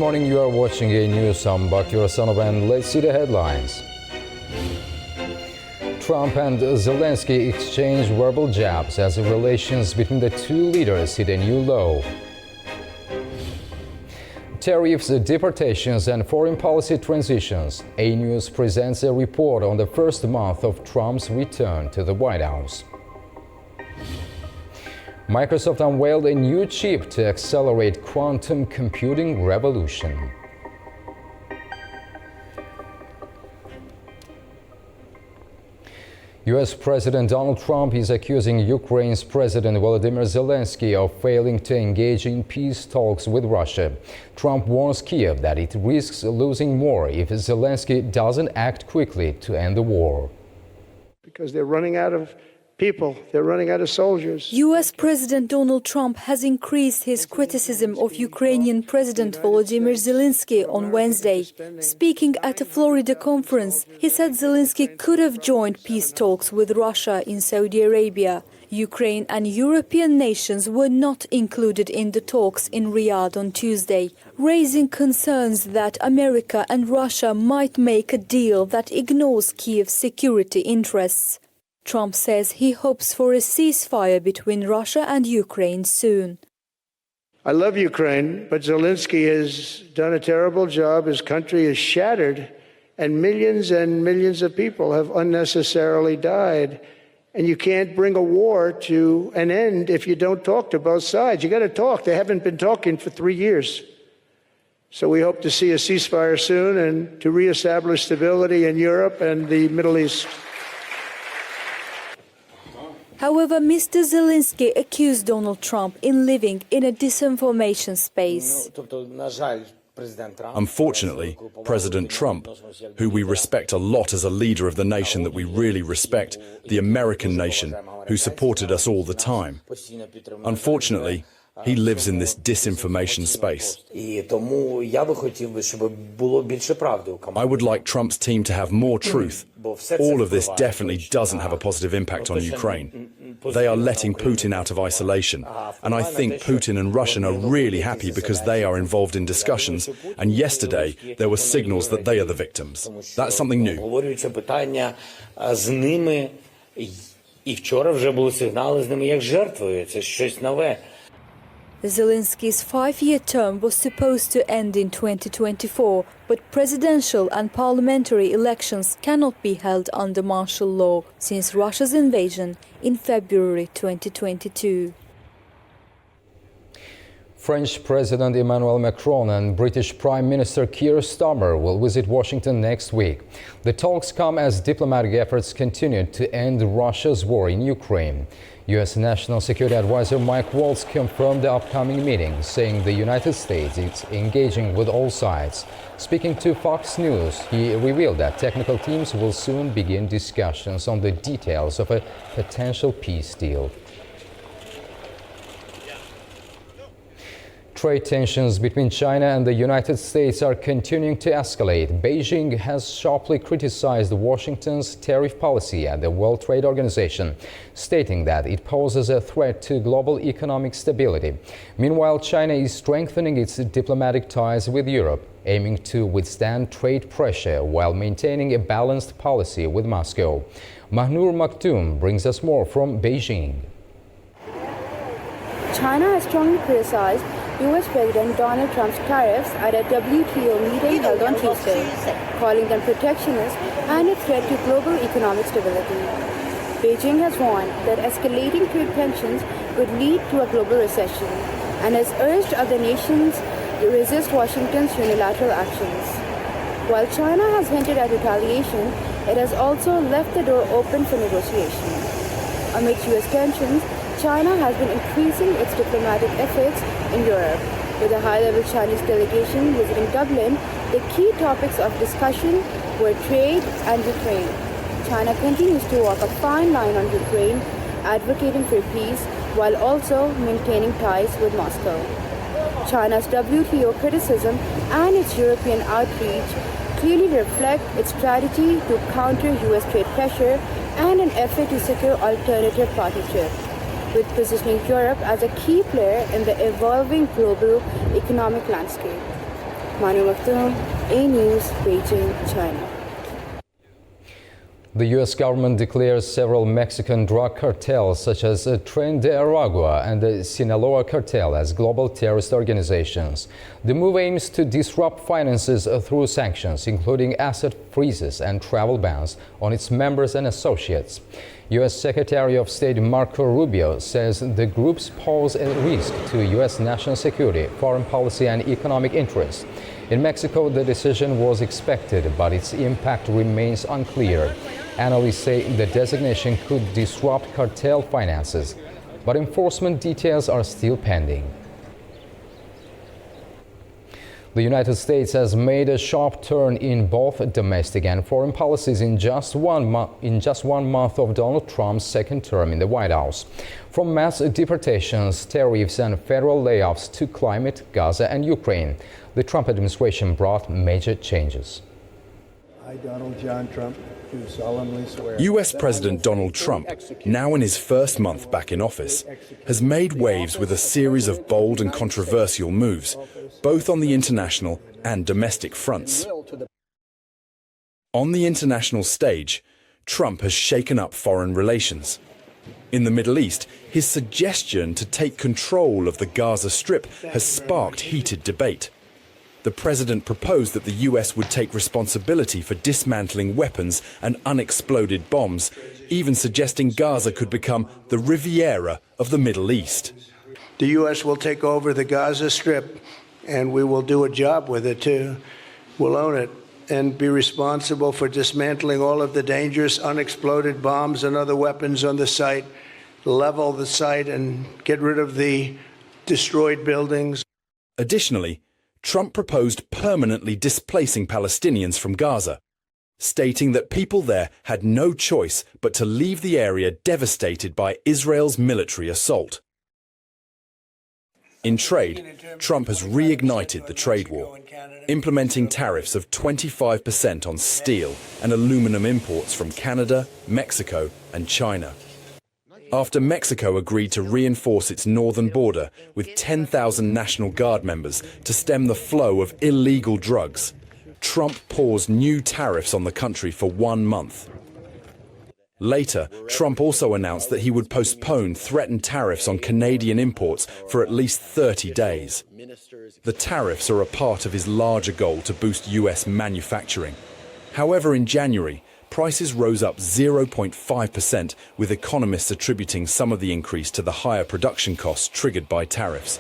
morning, you are watching A News. I'm Bakyar Sanov, and let's see the headlines. Trump and Zelensky exchange verbal jabs as the relations between the two leaders hit a new low. Tariffs, deportations, and foreign policy transitions. A News presents a report on the first month of Trump's return to the White House. Microsoft unveiled a new chip to accelerate quantum computing revolution. U.S. President Donald Trump is accusing Ukraine's President Volodymyr Zelensky of failing to engage in peace talks with Russia. Trump warns Kiev that it risks losing more if Zelensky doesn't act quickly to end the war. Because they're running out of people, they're running out of soldiers. U.S. President Donald Trump has increased his criticism of Ukrainian President Volodymyr Zelensky on Wednesday. Speaking at a Florida conference, he said Zelensky could have joined peace talks with Russia in Saudi Arabia. Ukraine and European nations were not included in the talks in Riyadh on Tuesday, raising concerns that America and Russia might make a deal that ignores Kiev's security interests. Trump says he hopes for a ceasefire between Russia and Ukraine soon. I love Ukraine, but Zelensky has done a terrible job. His country is shattered, and millions of people have unnecessarily died. And you can't bring a war to an end if you don't talk to both sides. You got to talk. They haven't been talking for 3 years. So we hope to see a ceasefire soon and to reestablish stability in Europe and the Middle East. However, Mr. Zelensky accused Donald Trump in living in a disinformation space. Unfortunately, President Trump, who we respect a lot as a leader of the nation that we really respect, the American nation, who supported us all the time, unfortunately, he lives in this disinformation space. I would like Trump's team to have more truth. All of this definitely doesn't have a positive impact on Ukraine. They are letting Putin out of isolation. And I think Putin and Russia are really happy because they are involved in discussions. And yesterday, there were signals that they are the victims. That's something new. Zelensky's 5-year term was supposed to end in 2024, but presidential and parliamentary elections cannot be held under martial law since Russia's invasion in February 2022. French President Emmanuel Macron and British Prime Minister Keir Starmer will visit Washington next week. The talks come as diplomatic efforts continue to end Russia's war in Ukraine. U.S. National Security Advisor Mike Waltz confirmed the upcoming meeting, saying the United States is engaging with all sides. Speaking to Fox News, he revealed that technical teams will soon begin discussions on the details of a potential peace deal. Trade tensions between China and the United States are continuing to escalate. Beijing has sharply criticized Washington's tariff policy at the World Trade Organization, stating that it poses a threat to global economic stability. Meanwhile, China is strengthening its diplomatic ties with Europe, aiming to withstand trade pressure while maintaining a balanced policy with Moscow. Mahnur Maktoum brings us more from Beijing. China has strongly criticized U.S. President Donald Trump's tariffs at a WTO meeting held on Tuesday, calling them protectionist and a threat to global economic stability. Beijing has warned that escalating trade tensions could lead to a global recession and has urged other nations to resist Washington's unilateral actions. While China has hinted at retaliation, it has also left the door open for negotiation. Amid U.S. tensions, China has been increasing its diplomatic efforts in Europe. With a high-level Chinese delegation visiting Dublin, the key topics of discussion were trade and Ukraine. China continues to walk a fine line on Ukraine, advocating for peace while also maintaining ties with Moscow. China's WTO criticism and its European outreach clearly reflect its strategy to counter U.S. trade pressure and an effort to secure alternative partnership, with positioning Europe as a key player in the evolving global economic landscape. Manu Maktoum, A News, Beijing, China. The U.S. government declares several Mexican drug cartels, such as Tren de Aragua and the Sinaloa cartel, as global terrorist organizations. The move aims to disrupt finances through sanctions, including asset freezes and travel bans on its members and associates. U.S. Secretary of State Marco Rubio says the groups pose a risk to U.S. national security, foreign policy, and economic interests. In Mexico, the decision was expected, but its impact remains unclear. Analysts say the designation could disrupt cartel finances, but enforcement details are still pending. The United States has made a sharp turn in both domestic and foreign policies in just 1 month of Donald Trump's second term in the White House. From mass deportations, tariffs, and federal layoffs to climate, Gaza, and Ukraine, the Trump administration brought major changes. I, Donald John Trump, do solemnly swear. US President Donald Trump, now in his first month back in office, has made waves with a series of bold and controversial moves, both on the international and domestic fronts. On the international stage, Trump has shaken up foreign relations. In the Middle East, his suggestion to take control of the Gaza Strip has sparked heated debate. The president proposed that the US would take responsibility for dismantling weapons and unexploded bombs, even suggesting Gaza could become the Riviera of the Middle East. The U.S. will take over the Gaza Strip, and we will do a job with it, too. We'll own it and be responsible for dismantling all of the dangerous unexploded bombs and other weapons on the site, level the site, and get rid of the destroyed buildings. Additionally, Trump proposed permanently displacing Palestinians from Gaza, stating that people there had no choice but to leave the area devastated by Israel's military assault. In trade, Trump has reignited the trade war, implementing tariffs of 25% on steel and aluminum imports from Canada, Mexico, and China. After Mexico agreed to reinforce its northern border with 10,000 National Guard members to stem the flow of illegal drugs, Trump paused new tariffs on the country for 1 month. Later, Trump also announced that he would postpone threatened tariffs on Canadian imports for at least 30 days. The tariffs are a part of his larger goal to boost US manufacturing. However, in January, prices rose up 0.5%, with economists attributing some of the increase to the higher production costs triggered by tariffs.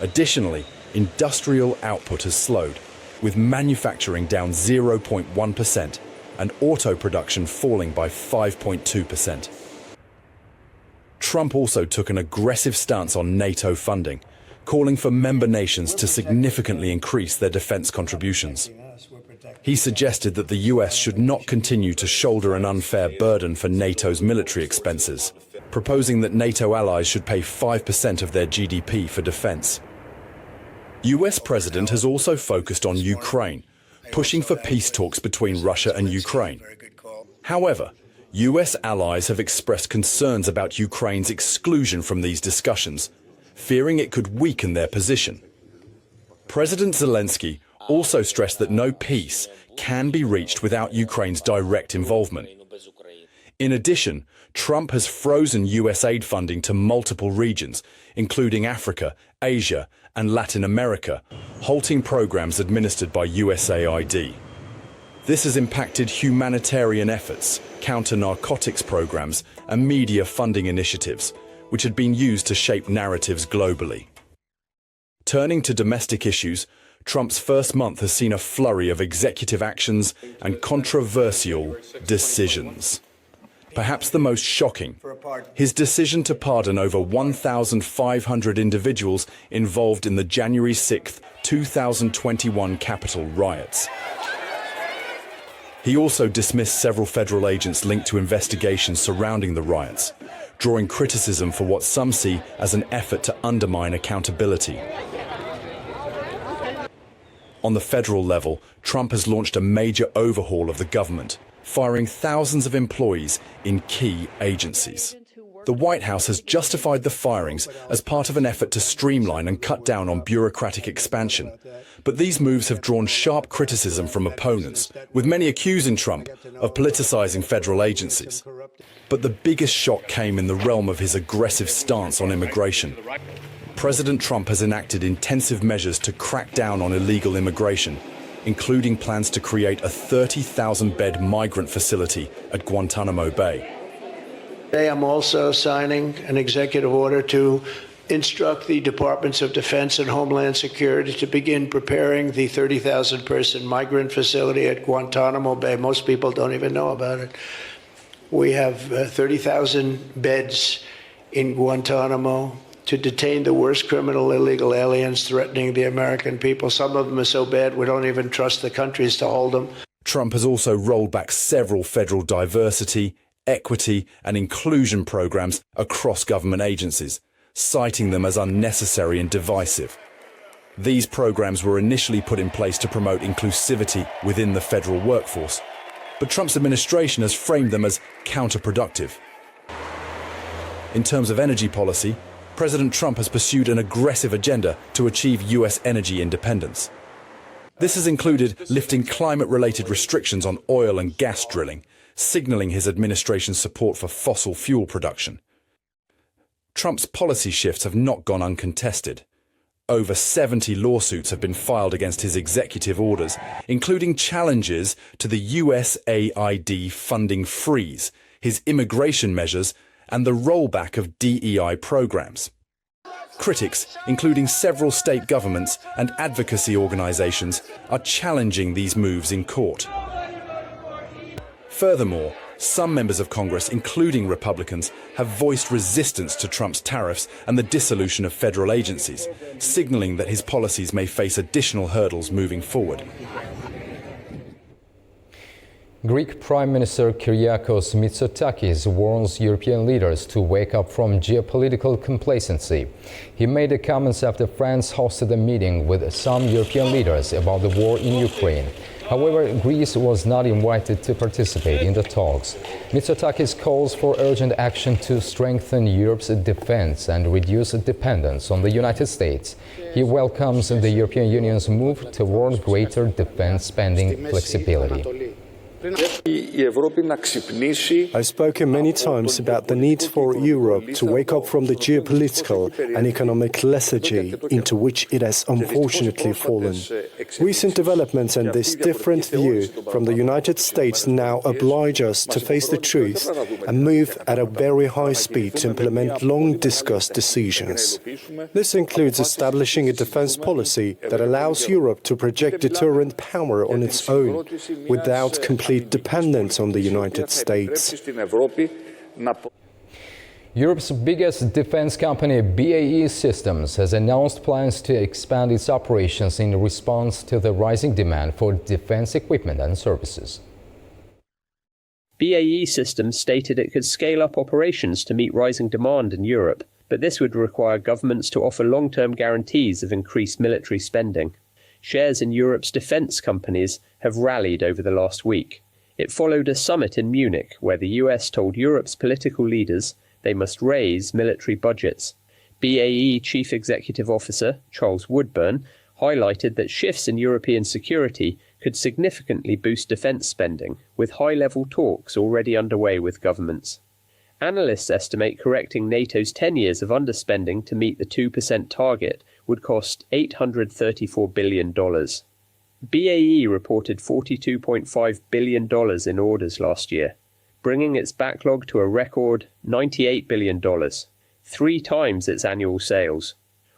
Additionally, industrial output has slowed, with manufacturing down 0.1% and auto production falling by 5.2%. Trump also took an aggressive stance on NATO funding, calling for member nations to significantly increase their defense contributions. He suggested that the US should not continue to shoulder an unfair burden for NATO's military expenses, proposing that NATO allies should pay 5% of their GDP for defense. US President has also focused on Ukraine, pushing for peace talks between Russia and Ukraine. However, US allies have expressed concerns about Ukraine's exclusion from these discussions, fearing it could weaken their position. President Zelensky also stressed that no peace can be reached without Ukraine's direct involvement. In addition, Trump has frozen US aid funding to multiple regions, including Africa, Asia, and Latin America, halting programs administered by USAID. This has impacted humanitarian efforts, counter-narcotics programs, and media funding initiatives, which had been used to shape narratives globally. Turning to domestic issues, Trump's first month has seen a flurry of executive actions and controversial decisions. Perhaps the most shocking, his decision to pardon over 1,500 individuals involved in the January 6, 2021 Capitol riots. He also dismissed several federal agents linked to investigations surrounding the riots, drawing criticism for what some see as an effort to undermine accountability. On the federal level, Trump has launched a major overhaul of the government, firing thousands of employees in key agencies. The White House has justified the firings as part of an effort to streamline and cut down on bureaucratic expansion. But these moves have drawn sharp criticism from opponents, with many accusing Trump of politicizing federal agencies. But the biggest shock came in the realm of his aggressive stance on immigration. President Trump has enacted intensive measures to crack down on illegal immigration, including plans to create a 30,000-bed migrant facility at Guantanamo Bay. Today, I'm also signing an executive order to instruct the Departments of Defense and Homeland Security to begin preparing the 30,000-person migrant facility at Guantanamo Bay. Most people don't even know about it. We have 30,000 beds in Guantanamo to detain the worst criminal illegal aliens threatening the American people. Some of them are so bad we don't even trust the countries to hold them. Trump has also rolled back several federal diversity, equity and inclusion programs across government agencies, citing them as unnecessary and divisive. These programs were initially put in place to promote inclusivity within the federal workforce, but Trump's administration has framed them as counterproductive. In terms of energy policy, President Trump has pursued an aggressive agenda to achieve US energy independence. This has included lifting climate-related restrictions on oil and gas drilling, signaling his administration's support for fossil fuel production. Trump's policy shifts have not gone uncontested. Over 70 lawsuits have been filed against his executive orders, including challenges to the USAID funding freeze, his immigration measures, and the rollback of DEI programs. Critics, including several state governments and advocacy organizations, are challenging these moves in court. Furthermore, some members of Congress, including Republicans, have voiced resistance to Trump's tariffs and the dissolution of federal agencies, signaling that his policies may face additional hurdles moving forward. Greek Prime Minister Kyriakos Mitsotakis warns European leaders to wake up from geopolitical complacency. He made the comments after France hosted a meeting with some European leaders about the war in Ukraine. However, Greece was not invited to participate in the talks. Mitsotakis calls for urgent action to strengthen Europe's defense and reduce dependence on the United States. He welcomes the European Union's move toward greater defense spending flexibility. I've spoken many times about the need for Europe to wake up from the geopolitical and economic lethargy into which it has unfortunately fallen. Recent developments and this different view from the United States now oblige us to face the truth and move at a very high speed to implement long-discussed decisions. This includes establishing a defense policy that allows Europe to project deterrent power on its own without complete dependence on the United States. Europe's biggest defense company, BAE Systems, has announced plans to expand its operations in response to the rising demand for defense equipment and services. BAE Systems stated it could scale up operations to meet rising demand in Europe, but this would require governments to offer long-term guarantees of increased military spending. Shares in Europe's defense companies have rallied over the last week. It followed a summit in Munich where the US told Europe's political leaders they must raise military budgets. BAE Chief Executive Officer Charles Woodburn highlighted that shifts in European security could significantly boost defense spending, with high-level talks already underway with governments. Analysts estimate correcting NATO's 10 years of underspending to meet the 2% target would cost $834 billion. BAE reported $42.5 billion in orders last year, bringing its backlog to a record $98 billion, 3 times its annual sales.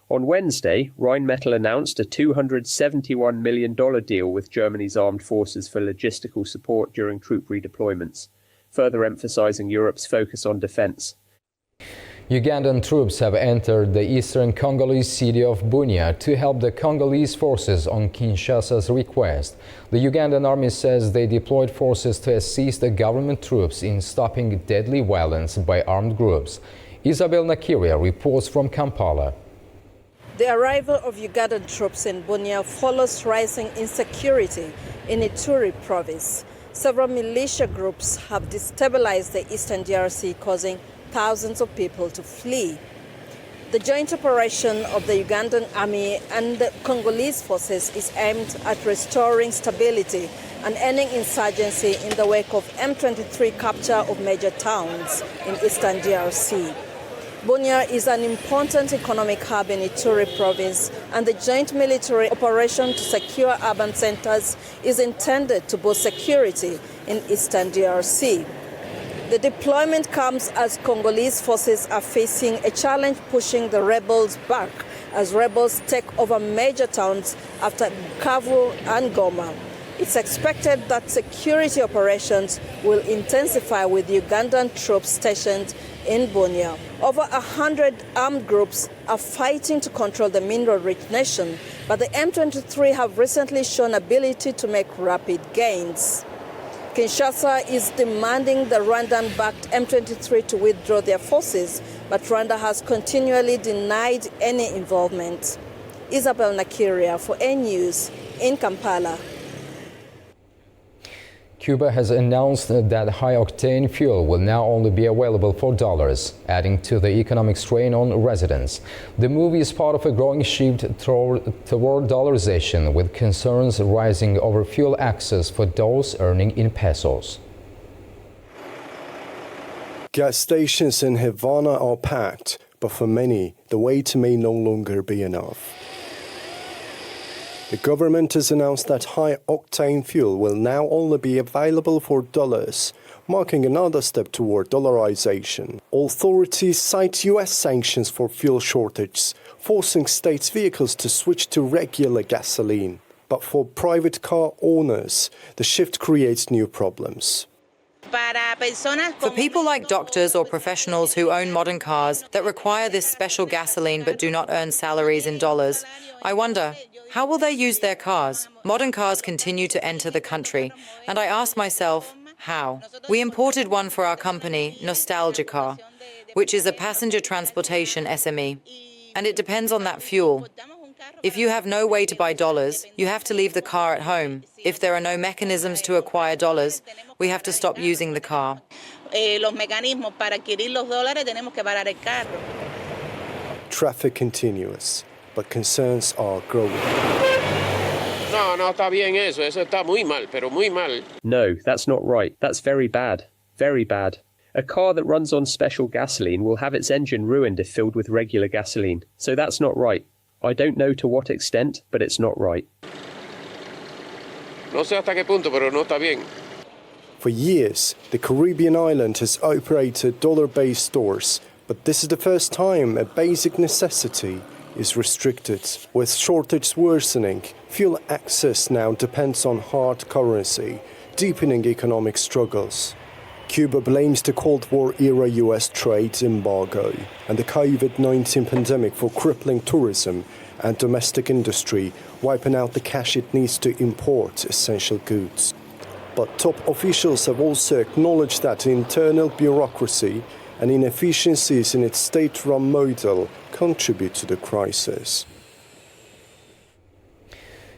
On Wednesday, Rheinmetall announced a $271 million deal with Germany's armed forces for logistical support during troop redeployments, further emphasizing Europe's focus on defense. Ugandan troops have entered the eastern Congolese city of Bunia to help the Congolese forces on Kinshasa's request. The Ugandan army says they deployed forces to assist the government troops in stopping deadly violence by armed groups. Isabel Nakiria reports from Kampala. The arrival of Ugandan troops in Bunia follows rising insecurity in Ituri province. Several militia groups have destabilized the eastern DRC, causing thousands of people to flee. The joint operation of the Ugandan army and the Congolese forces is aimed at restoring stability and ending insurgency in the wake of M23 capture of major towns in eastern DRC. Bunia is an important economic hub in Ituri province, and the joint military operation to secure urban centers is intended to boost security in eastern DRC. The deployment comes as Congolese forces are facing a challenge pushing the rebels back as rebels take over major towns after Bukavu and Goma. It's expected that security operations will intensify with Ugandan troops stationed in Bunia. Over 100 armed groups are fighting to control the mineral-rich nation, but the M23 have recently shown ability to make rapid gains. Kinshasa is demanding the Rwandan-backed M23 to withdraw their forces, but Rwanda has continually denied any involvement. Isabel Nakiria for A News in Kampala. Cuba has announced that high-octane fuel will now only be available for dollars, adding to the economic strain on residents. The move is part of a growing shift toward dollarization, with concerns rising over fuel access for those earning in pesos. Gas stations in Havana are packed, but for many, the wait may no longer be enough. The government has announced that high-octane fuel will now only be available for dollars, marking another step toward dollarization. Authorities cite U.S. sanctions for fuel shortages, forcing states' vehicles to switch to regular gasoline. But for private car owners, the shift creates new problems. For people like doctors or professionals who own modern cars that require this special gasoline but do not earn salaries in dollars, I wonder, how will they use their cars? Modern cars continue to enter the country, and I ask myself, how? We imported one for our company, Nostalgia Car, which is a passenger transportation SME, and it depends on that fuel. If you have no way to buy dollars, you have to leave the car at home. If there are no mechanisms to acquire dollars, we have to stop using the car. Traffic continues, but concerns are growing. No, está bien eso. Eso está muy mal, pero muy mal. No, that's not right. That's very bad. Very bad. A car that runs on special gasoline will have its engine ruined if filled with regular gasoline. So that's not right. I don't know to what extent, but it's not right. No sé hasta qué punto, pero no está bien. For years, the Caribbean island has operated dollar-based stores, but this is the first time a basic necessity is restricted. With shortage worsening, fuel access now depends on hard currency, deepening economic struggles. Cuba blames the Cold War-era US trade embargo and the COVID-19 pandemic for crippling tourism and domestic industry, wiping out the cash it needs to import essential goods. But top officials have also acknowledged that internal bureaucracy and inefficiencies in its state-run model contribute to the crisis.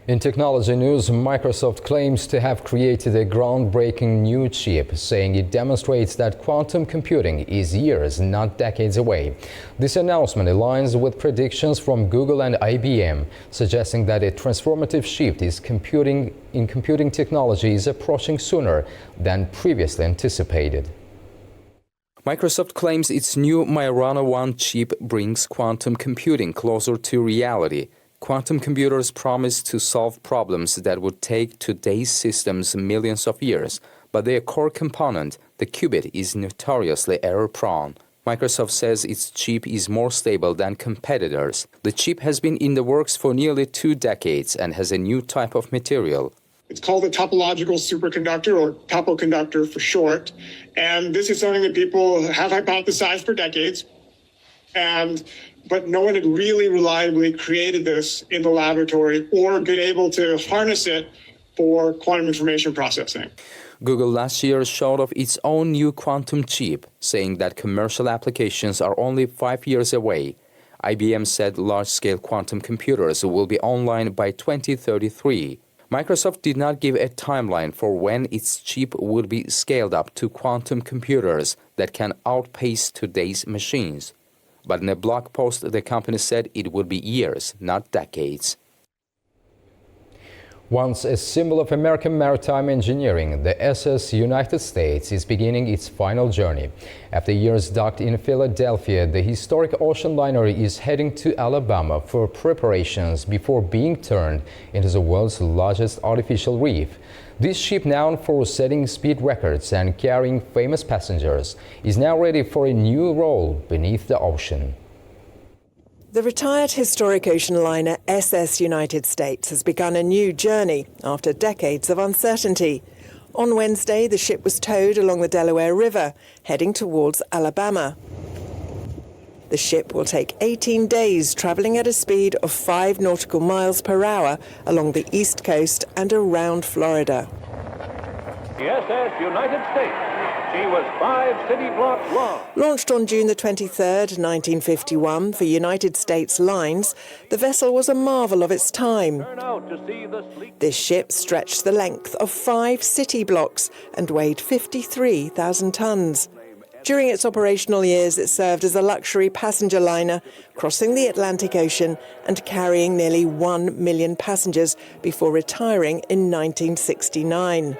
In technology news, Microsoft claims to have created a groundbreaking new chip, saying it demonstrates that quantum computing is years, not decades away. This announcement aligns with predictions from Google and IBM, suggesting that a transformative shift in computing technology is approaching sooner than previously anticipated. Microsoft claims its new Majorana 1 chip brings quantum computing closer to reality. Quantum computers promise to solve problems that would take today's systems millions of years, but their core component, the qubit, is notoriously error-prone. Microsoft says its chip is more stable than competitors. The chip has been in the works for nearly 2 decades and has a new type of material. It's called a topological superconductor, or topoconductor for short. And this is something that people have hypothesized for decades. But no one had really reliably created this in the laboratory or been able to harness it for quantum information processing. Google last year showed off its own new quantum chip, saying that commercial applications are only 5 years away. IBM said large-scale quantum computers will be online by 2033. Microsoft did not give a timeline for when its chip would be scaled up to quantum computers that can outpace today's machines. But in a blog post, the company said it would be years, not decades. Once a symbol of American maritime engineering, the SS United States is beginning its final journey. After years docked in Philadelphia, the historic ocean liner is heading to Alabama for preparations before being turned into the world's largest artificial reef. This ship, known for setting speed records and carrying famous passengers, is now ready for a new role beneath the ocean. The retired historic ocean liner SS United States has begun a new journey after decades of uncertainty. On Wednesday, the ship was towed along the Delaware River, heading towards Alabama. The ship will take 18 days, travelling at a speed of 5 nautical miles per hour along the East Coast and around Florida. The SS United States. She was 5 city blocks long. Launched on June the 23rd, 1951 for United States Lines, the vessel was a marvel of its time. This ship stretched the length of 5 city blocks and weighed 53,000 tons. During its operational years, it served as a luxury passenger liner, crossing the Atlantic Ocean and carrying nearly 1 million passengers before retiring in 1969.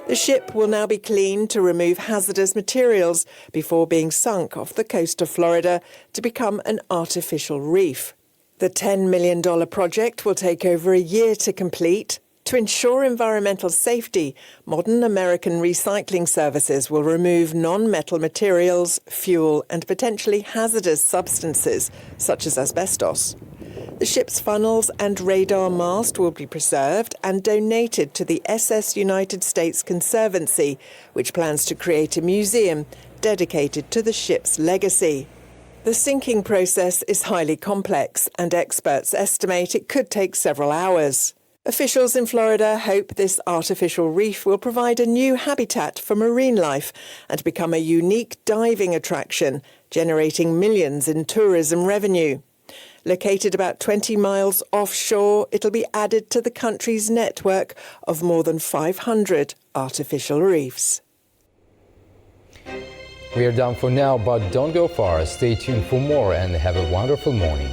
The ship will now be cleaned to remove hazardous materials before being sunk off the coast of Florida to become an artificial reef. The $10 million project will take over a year to complete. To ensure environmental safety, modern American recycling services will remove non-metal materials, fuel, and potentially hazardous substances, such as asbestos. The ship's funnels and radar mast will be preserved and donated to the SS United States Conservancy, which plans to create a museum dedicated to the ship's legacy. The sinking process is highly complex, and experts estimate it could take several hours. Officials in Florida hope this artificial reef will provide a new habitat for marine life and become a unique diving attraction, generating millions in tourism revenue. Located about 20 miles offshore, it'll be added to the country's network of more than 500 artificial reefs. We are done for now, but don't go far. Stay tuned for more and have a wonderful morning.